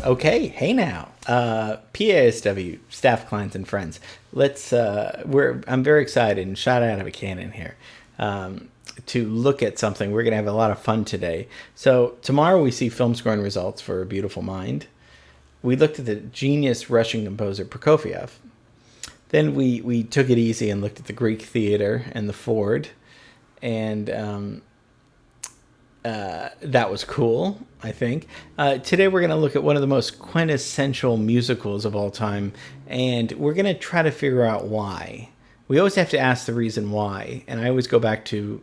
Okay, hey now, PASW staff, clients, and friends. I'm very excited and shot out of a cannon here to look at something. We're gonna have a lot of fun today. So tomorrow we see film scoring results for A Beautiful Mind. We looked at the genius Russian composer Prokofiev. Then we took it easy and looked at the Greek theater and the Ford, and that was cool, I think. Today we're going to look at one of the most quintessential musicals of all time, and we're going to try to figure out why. We always have to ask the reason why, and I always go back to,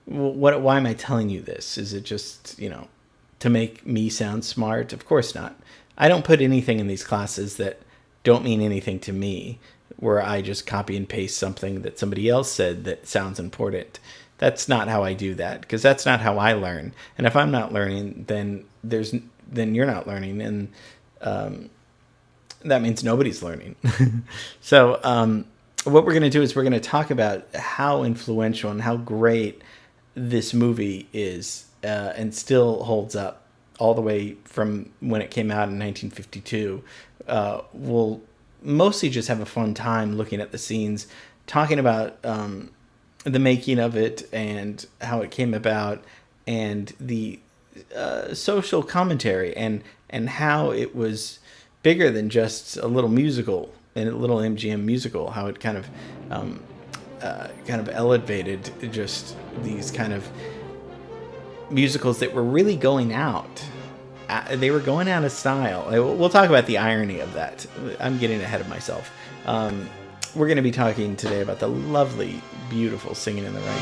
why am I telling you this? Is it just, to make me sound smart? Of course not. I don't put anything in these classes that don't mean anything to me, where I just copy and paste something that somebody else said that sounds important. That's not how I do that, because that's not how I learn. And if I'm not learning, then you're not learning, and that means nobody's learning. So what we're going to do is we're going to talk about how influential and how great this movie is, and still holds up all the way from when it came out in 1952. We'll mostly just have a fun time looking at the scenes, talking about the making of it and how it came about, and the social commentary, and how it was bigger than just a little musical, and a little MGM musical, how it kind of elevated just these kind of musicals that were really going out. They were going out of style. We'll talk about the irony of that. I'm getting ahead of myself. We're going to be talking today about the lovely, beautiful Singin' in the Rain.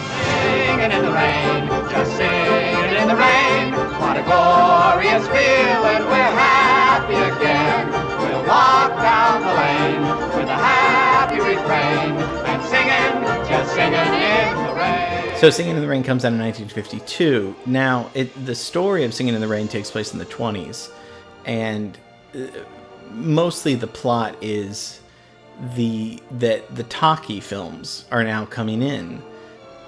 Singing in the rain, just singing in the rain. What a glorious feeling, we're happy again. We'll walk down the lane with a happy refrain, and singing, just singing in the rain. So Singin' in the Rain comes out in 1952. Now, the story of Singin' in the Rain takes place in the 20s, and mostly the plot is that the talkie films are now coming in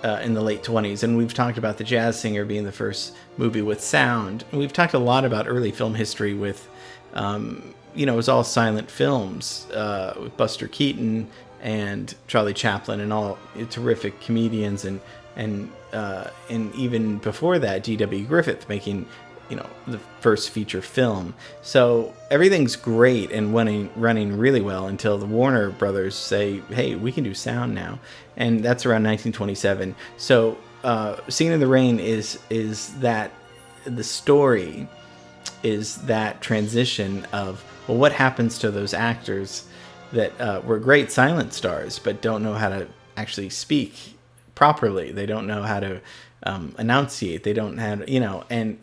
the late 20s, and we've talked about The Jazz Singer being the first movie with sound. And we've talked a lot about early film history with, it was all silent films with Buster Keaton and Charlie Chaplin and all terrific comedians, and even before that, G.W. Griffith making the first feature film. So everything's great and running really well until the Warner Brothers say, hey, we can do sound now. And that's around 1927. So Singin' in the Rain is that the story is that transition of, well, what happens to those actors that were great silent stars but don't know how to actually speak properly. They don't know how to enunciate. They don't have, and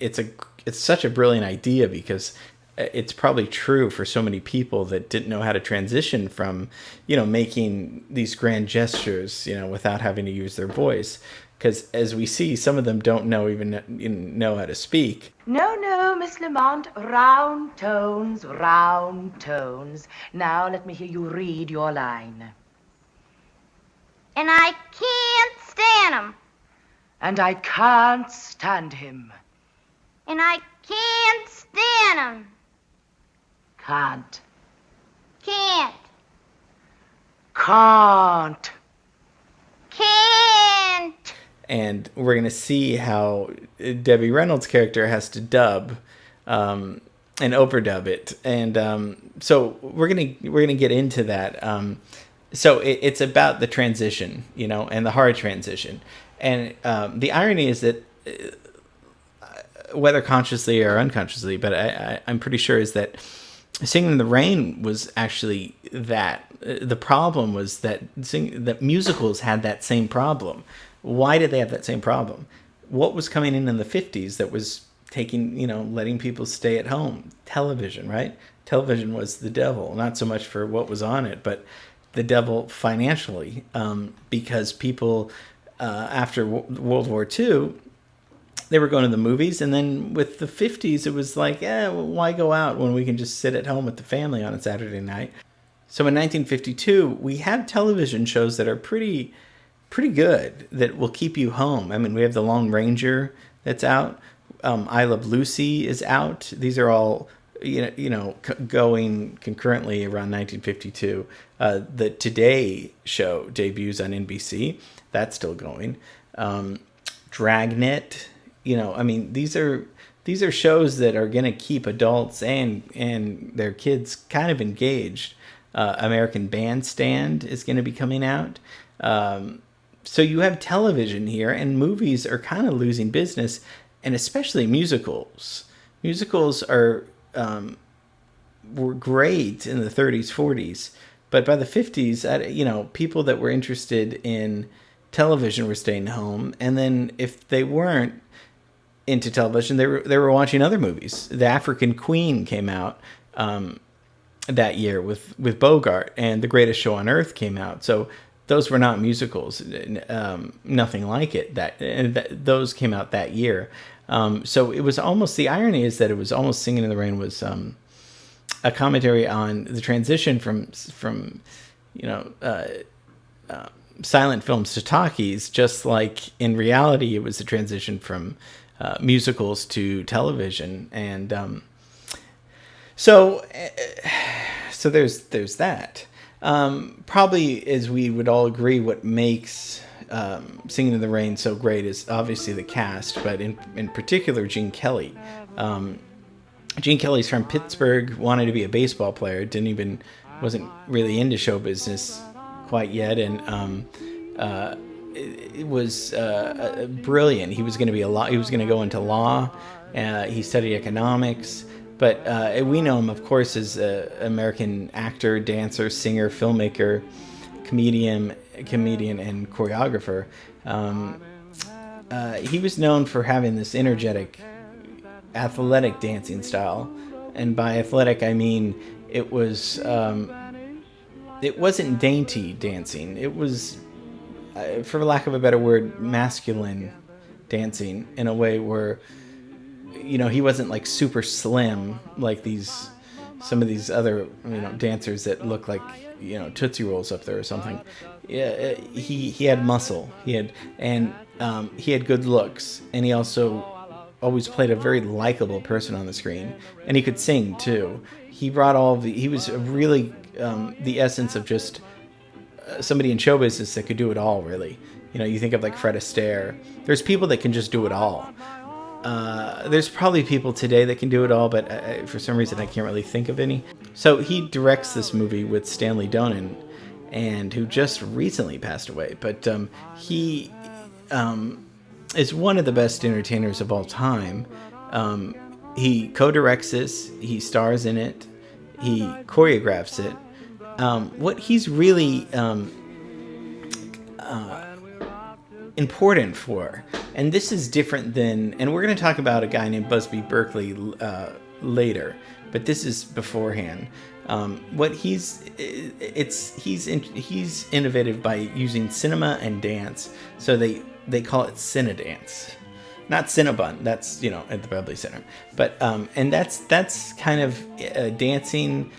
it's such a brilliant idea, because it's probably true for so many people that didn't know how to transition from, making these grand gestures, without having to use their voice. Because as we see, some of them don't even know how to speak. No, Miss Lamont, round tones, round tones. Now let me hear you read your line. And I can't stand him. And I can't stand him. And I can't stand him. Can't. Can't. Can't. Can't. And we're going to see how Debbie Reynolds' character has to dub and overdub it. And so we're gonna get into that. So it's about the transition, and the hard transition. And the irony is that, whether consciously or unconsciously, but I'm pretty sure, is that Singin' in the Rain was actually that. The problem was that musicals had that same problem. Why did they have that same problem? What was coming in the 50s that was letting people stay at home? Television, right? Television was the devil, not so much for what was on it, but the devil financially, because people, after World War II, they were going to the movies, and then with the 50s, it was like, why go out when we can just sit at home with the family on a Saturday night? So in 1952, we have television shows that are pretty good, that will keep you home. I mean, we have The Lone Ranger that's out. I Love Lucy is out. These are all going concurrently around 1952. The Today show debuts on NBC. That's still going. Dragnet. I mean, these are shows that are going to keep adults and their kids kind of engaged. American Bandstand is going to be coming out. So you have television here, and movies are kind of losing business, and especially musicals. Musicals were great in the 30s, 40s, but by the 50s, people that were interested in television were staying home, and then if they weren't into television, they were watching other movies. The African Queen came out that year with Bogart, and The Greatest Show on Earth came out. So those were not musicals, nothing like it. Those came out that year. So it was almost, the irony is that it was almost Singin' in the Rain was a commentary on the transition from silent films to talkies, just like in reality it was a transition from musicals to television. And so there's that. Probably, as we would all agree, what makes Singin' in the Rain so great is obviously the cast, but in particular Gene Kelly. Gene Kelly's from Pittsburgh, wanted to be a baseball player, wasn't really into show business quite yet, and it was brilliant. He was going to be he was going to go into law. He studied economics. But we know him, of course, as an American actor, dancer, singer, filmmaker, comedian, and choreographer. He was known for having this energetic, athletic dancing style, and by athletic I mean it wasn't dainty dancing. It was, for lack of a better word, masculine dancing in a way where, he wasn't like super slim like some of these other dancers that look like Tootsie Rolls up there or something. Yeah, he had muscle. He had good looks, and he also always played a very likable person on the screen, and he could sing too. He brought he was really the essence of just somebody in show business that could do it all, really. You think of like Fred Astaire. There's people that can just do it all. There's probably people today that can do it all, but for some reason I can't really think of any. So he directs this movie with Stanley Donen, and who just recently passed away. But he is one of the best entertainers of all time. He co-directs this, he stars in it, he choreographs it. What he's really important for, and this is different than, and we're going to talk about a guy named Busby Berkeley later, but this is beforehand. He's innovative by using cinema and dance. So they call it Cinedance, not Cinnabon. That's at the Beverly Center, but and that's kind of dancing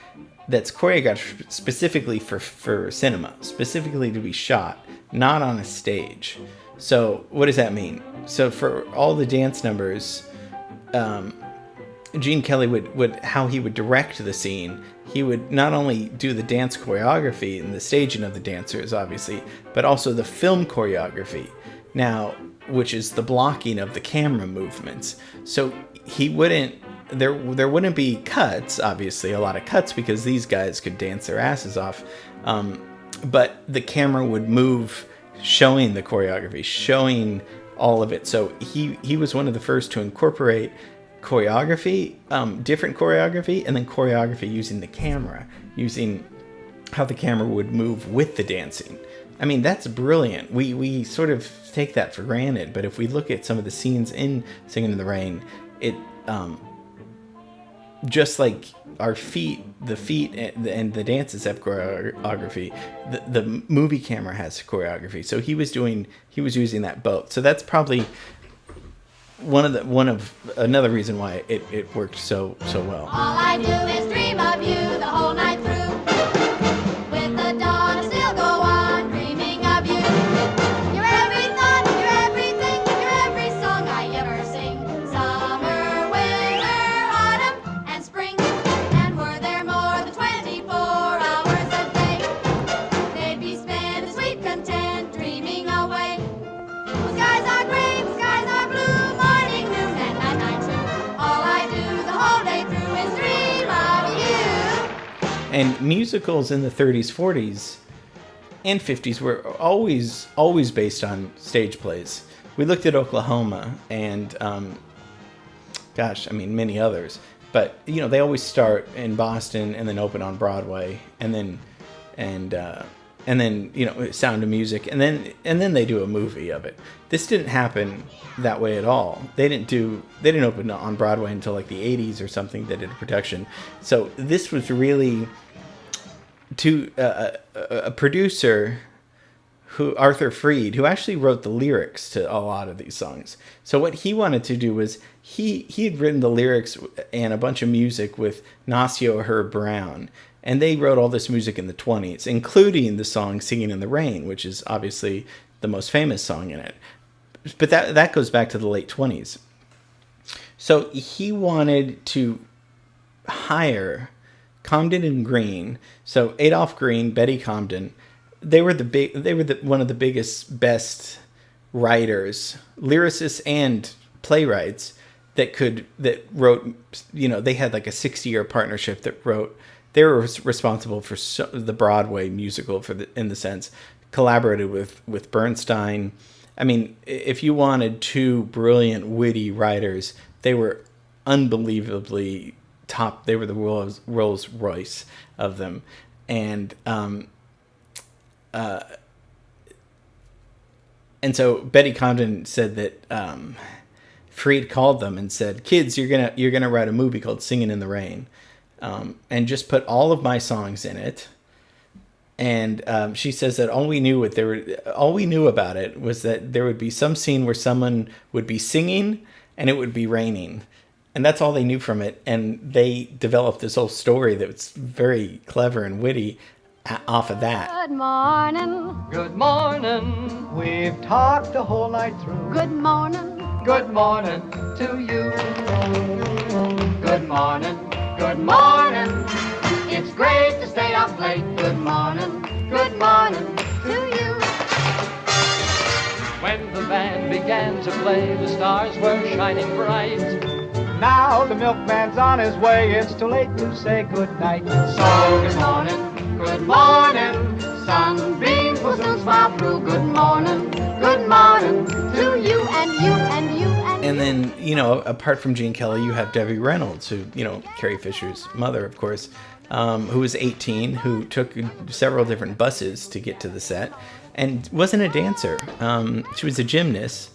that's choreographed specifically for cinema, specifically to be shot, not on a stage. So what does that mean? So for all the dance numbers, Gene Kelly would how he would direct the scene. He would not only do the dance choreography and the staging of the dancers, obviously, but also the film choreography. Now, which is the blocking of the camera movements. So he wouldn't. There wouldn't be cuts, obviously, a lot of cuts, because these guys could dance their asses off. But the camera would move, showing the choreography, showing all of it. So he was one of the first to incorporate choreography, different choreography, and then choreography using the camera, using how the camera would move with the dancing. I mean, that's brilliant. We sort of take that for granted, but if we look at some of the scenes in Singin' in the Rain, it just like our feet, the feet and the dances have choreography. The movie camera has choreography. So he was using that both. So that's probably another reason why it worked so well. All I do is dream of you the whole night through. With the dawn, I still go on dreaming of you. You're every thought, you're everything, you're every song I ever sing. Summer, winter, autumn, and spring. And musicals in the 30s, 40s, and 50s were always based on stage plays. We looked at Oklahoma and, many others. But, they always start in Boston and then open on Broadway and then Sound of Music, and then they do a movie of it. This didn't happen that way at all. They didn't open on Broadway until like the 80s or something. They did a production. So this was really to a producer, Arthur Freed, who actually wrote the lyrics to a lot of these songs. So what he wanted to do was he had written the lyrics and a bunch of music with Nasio Herb Brown. And they wrote all this music in the 20s, including the song Singin' in the Rain, which is obviously the most famous song in it. But that goes back to the late 20s. So he wanted to hire Comden and Green. So Adolph Green, Betty Comden, they were one of the biggest, best writers, lyricists and playwrights that wrote, they had like a 60-year partnership that wrote. They were responsible for the Broadway musical in the sense, collaborated with Bernstein. I mean, if you wanted two brilliant, witty writers, they were unbelievably top. They were the Rolls Royce of them. And so Betty Comden said that Freed called them and said, "Kids, you're gonna write a movie called Singin' in the Rain. And just put all of my songs in it." And she says that all we knew about it was that there would be some scene where someone would be singing and it would be raining, and that's all they knew from it. And they developed this whole story that was very clever and witty off of that. Good morning. Good morning. We've talked the whole night through. Good morning. Good morning to you. Good morning. Good morning. It's great to stay up late. Good morning. Good morning to you. When the band began to play, the stars were shining bright. Now the milkman's on his way. It's too late to say good night. So good morning. Good morning. Sunbeams will soon smile through. Good morning. Good morning to you and you and you. And then, apart from Gene Kelly, you have Debbie Reynolds, who, Carrie Fisher's mother, of course, who was 18, who took several different buses to get to the set and wasn't a dancer. She was a gymnast.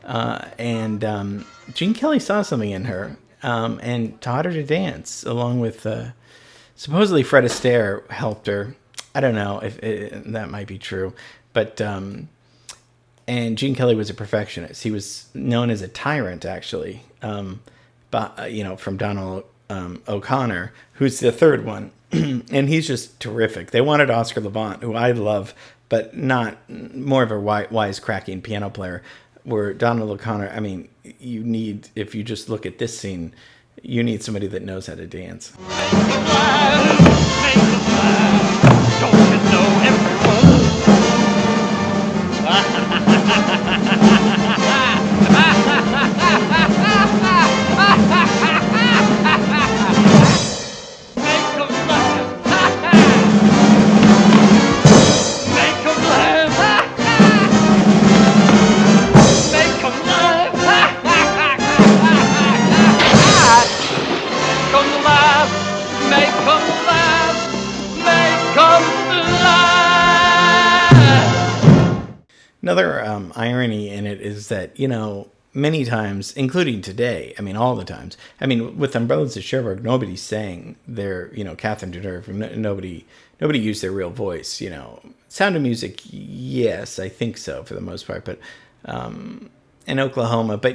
And Gene Kelly saw something in her and taught her to dance, along with supposedly Fred Astaire helped her. I don't know if that might be true, but... And Gene Kelly was a perfectionist. He was known as a tyrant, actually, from Donald O'Connor, who's the third one. And he's just terrific. They wanted Oscar Levant, who I love, but not more of a wisecracking piano player, where Donald O'Connor, if you just look at this scene, you need somebody that knows how to dance. Another irony in it is that, many times, including today, all the times, with Umbrellas of Cherbourg, nobody sang their, Catherine Deneuve, nobody used their real voice, Sound of Music, yes, I think so for the most part, but, in Oklahoma, but,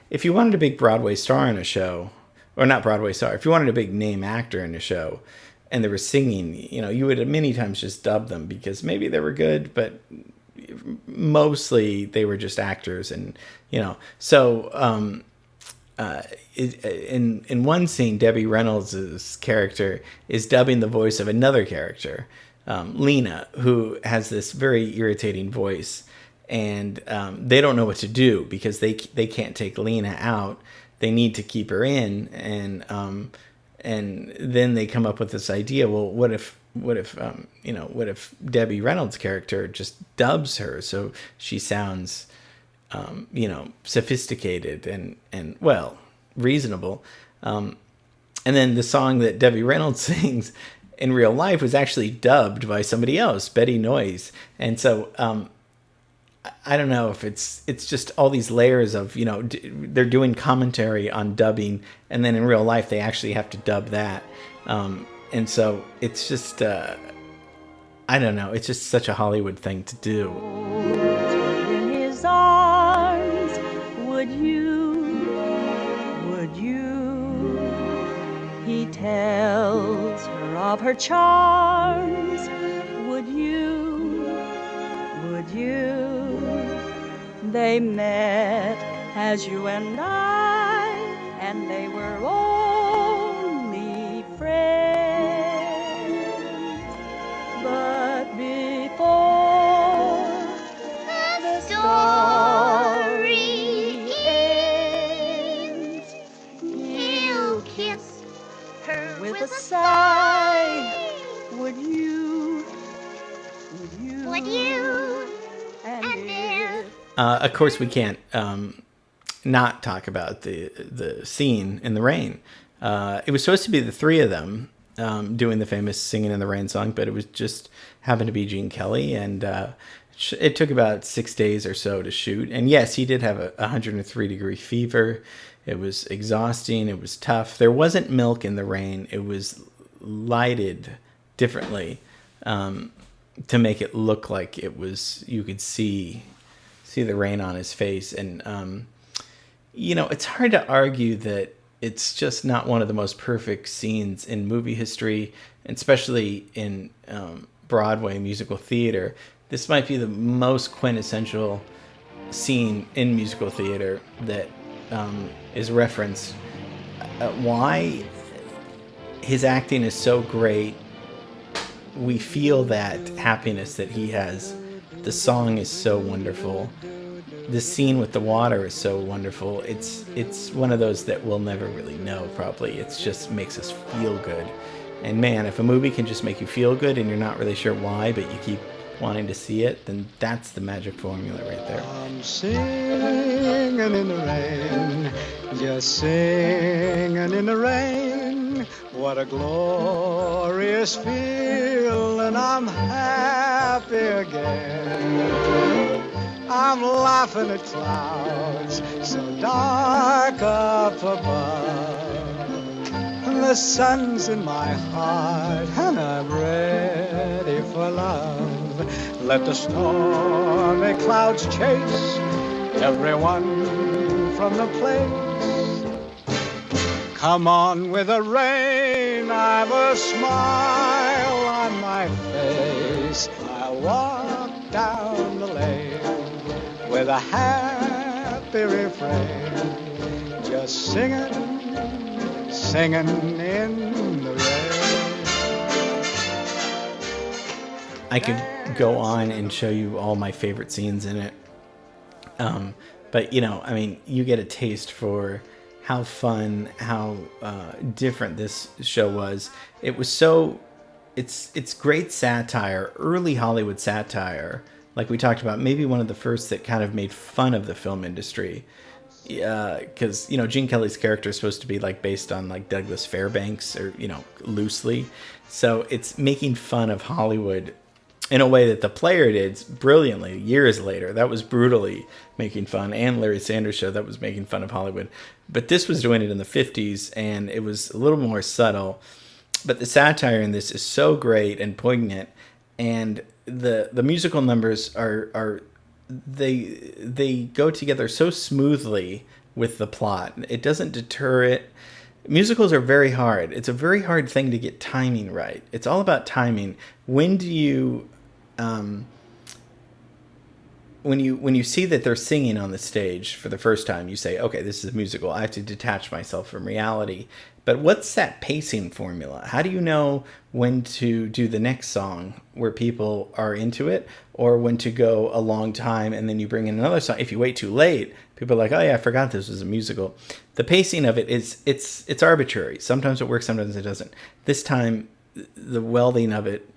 if you wanted a big Broadway star in a show, or not Broadway star, if you wanted a big name actor in a show, and they were singing, you would many times just dub them, because maybe they were good, but mostly they were just actors. And so in one scene, Debbie Reynolds' character is dubbing the voice of another character, Lena, who has this very irritating voice, and they don't know what to do because they can't take Lena out. They need to keep her in, and and then they come up with this idea. Well, what if Debbie Reynolds' character just dubs her so she sounds, sophisticated and well, reasonable. And then the song that Debbie Reynolds sings in real life was actually dubbed by somebody else, Betty Noyes. And so I don't know if it's just all these layers of, they're doing commentary on dubbing, and then in real life they actually have to dub that. And so it's just, I don't know, it's just such a Hollywood thing to do. In his arms, would you? He tells her of her charms, would you? They met as you and I, and they were only friends. But before the story ends, he'll kiss her with a sigh. Would you? And if Of course, we can't not talk about the scene in the rain. It was supposed to be the three of them doing the famous Singin' in the Rain song, but it was just happened to be Gene Kelly, and it took about 6 days or so to shoot. And yes, he did have a 103-degree fever. It was exhausting. It was tough. There wasn't milk in the rain. It was lighted differently to make it look like it was, you could see the rain on his face. And, it's hard to argue that it's just not one of the most perfect scenes in movie history, and especially in Broadway musical theater. This might be the most quintessential scene in musical theater that is referenced. Why his acting is so great. We feel that happiness that he has. The song is so wonderful. The scene with the water is so wonderful. It's one of those that we'll never really know, probably. It just makes us feel good. And man, if a movie can just make you feel good and you're not really sure why, but you keep wanting to see it, then that's the magic formula right there. I'm singing in the rain, just singing in the rain. What a glorious feeling, I'm happy again. I'm laughing at clouds so dark up above. The sun's in my heart and I'm ready for love. Let the stormy clouds chase everyone from the place. Come on with the rain, I've a smile on my face. I'll walk down the lane with a happy refrain, just singing in the rain. I could go on and show you all my favorite scenes in it. But, you get a taste for how fun, how different this show was. It was it's great satire, early Hollywood satire. Like we talked about, maybe one of the first that kind of made fun of the film industry. Because, Gene Kelly's character is supposed to be based on Douglas Fairbanks, or, loosely. So it's making fun of Hollywood in a way that The Player did brilliantly years later. That was brutally making fun, and Larry Sanders Show, that was making fun of Hollywood. But this was doing it in the 50s, and it was a little more subtle. But the satire in this is so great and poignant, and the musical numbers are they go together so smoothly with the plot. It doesn't deter it. Musicals are very hard. It's a very hard thing to get timing right. It's all about timing. When do you when you see that they're singing on the stage for the first time, you say, okay, this is a musical. I have to detach myself from reality. But what's that pacing formula? How do you know when to do the next song where people are into it, or when to go a long time and then you bring in another song? If you wait too late, people are like, oh yeah, I forgot this was a musical. The pacing of it is it's arbitrary. Sometimes it works, sometimes it doesn't. This time, the welding of it,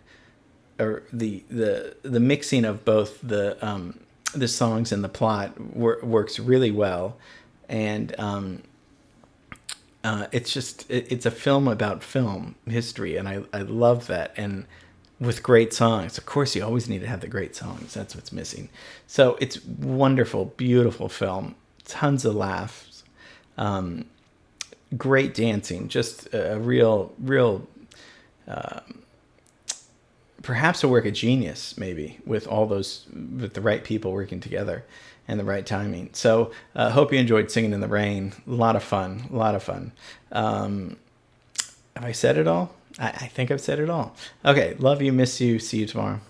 or the mixing of both the songs and the plot works really well, and it's a film about film history, and I love that. And with great songs, of course, you always need to have the great songs. That's what's missing. So it's wonderful, beautiful film, tons of laughs, great dancing, just a real perhaps a work of genius, maybe, with the right people working together and the right timing. So hope you enjoyed Singing in the Rain. A lot of fun. Have I said it all? I think I've said it all. Okay, love you, miss you, see you tomorrow.